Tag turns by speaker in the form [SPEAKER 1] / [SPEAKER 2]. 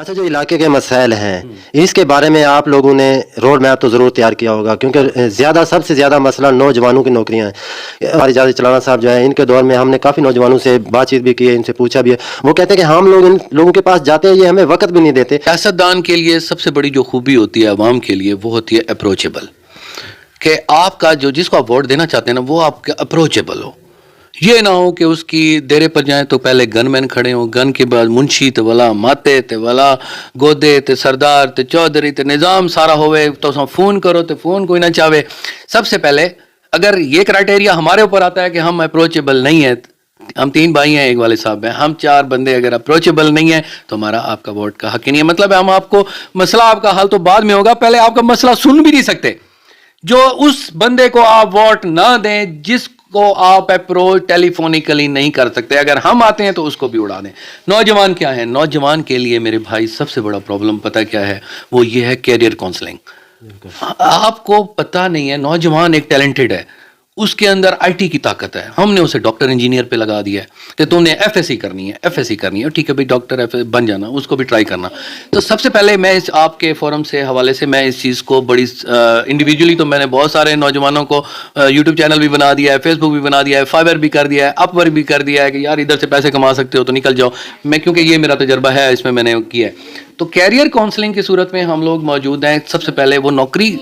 [SPEAKER 1] اچھا، جو علاقے کے مسائل ہیں اس کے بارے میں آپ لوگوں نے روڈ میپ تو ضرور تیار کیا ہوگا، کیونکہ سب سے زیادہ مسئلہ نوجوانوں کی نوکریاں ہیں. ہمارے جاوید چلانا صاحب جو ہیں، ان کے دور میں ہم نے کافی نوجوانوں سے بات چیت بھی کی ہے، ان سے پوچھا بھی ہے. وہ کہتے ہیں کہ ہم لوگ ان لوگوں کے پاس جاتے ہیں، یہ ہمیں وقت بھی نہیں دیتے.
[SPEAKER 2] سیاستدان کے لیے سب سے بڑی جو خوبی ہوتی ہے عوام کے لیے وہ ہوتی ہے اپروچیبل، کہ آپ کا جس کو آپ ووٹ دینا چاہتے ہیں نا وہ آپ کا اپروچیبل ہو. یہ نہ ہو کہ اس کی دیرے پر جائیں تو پہلے گن مین کھڑے ہوں، گن کے بعد منشی تے والا ماتے تے والا گودے تے سردار تے چودھری تے نظام سارا ہوئے تو فون کرو تے فون کوئی نہ چاہے. سب سے پہلے اگر یہ کرائٹیریا ہمارے اوپر آتا ہے کہ ہم اپروچیبل نہیں ہیں، ہم 3 بھائی ہیں، ایک والد صاحب ہیں، ہم 4 بندے اگر اپروچیبل نہیں ہیں تو ہمارا آپ کا ووٹ کا حق ہی نہیں ہے. مطلب ہے ہم آپ کو مسئلہ آپ کا حل تو بعد میں ہوگا، پہلے آپ کا مسئلہ سن بھی نہیں سکتے. جو اس بندے کو آپ ووٹ نہ دیں جس کو آپ اپروچ ٹیلی فونیکلی نہیں کر سکتے، اگر ہم آتے ہیں تو اس کو بھی اڑا دیں. نوجوان کیا ہے؟ نوجوان کے لیے میرے بھائی سب سے بڑا پرابلم پتہ کیا ہے؟ وہ یہ ہے کیریئر کاؤنسلنگ. آپ کو پتہ نہیں ہے، نوجوان ایک ٹیلنٹڈ ہے، اس کے اندر آئی ٹی کی طاقت ہے، ہم نے اسے ڈاکٹر انجینئر پہ لگا دیا ہے کہ تم نے ایف ایس سی کرنی ہے، ایف ایس سی کرنی ہے، ٹھیک ہے بھائی ڈاکٹر بن جانا، اس کو بھی ٹرائی کرنا. تو سب سے پہلے میں آپ کے فورم سے حوالے سے میں اس چیز کو بڑی انڈیویجولی تو میں نے بہت سارے نوجوانوں کو یوٹیوب چینل بھی بنا دیا ہے، فیس بک بھی بنا دیا ہے، فائبر بھی کر دیا ہے، اپ ورک بھی کر دیا ہے کہ یار ادھر سے پیسے کما سکتے ہو تو نکل جاؤ. میں کیونکہ یہ میرا تجربہ ہے، اس میں نے کیا ہے. تو کیریئر کاؤنسلنگ کی صورت میں ہم لوگ موجود ہیں. سب سے پہلے وہ نوکری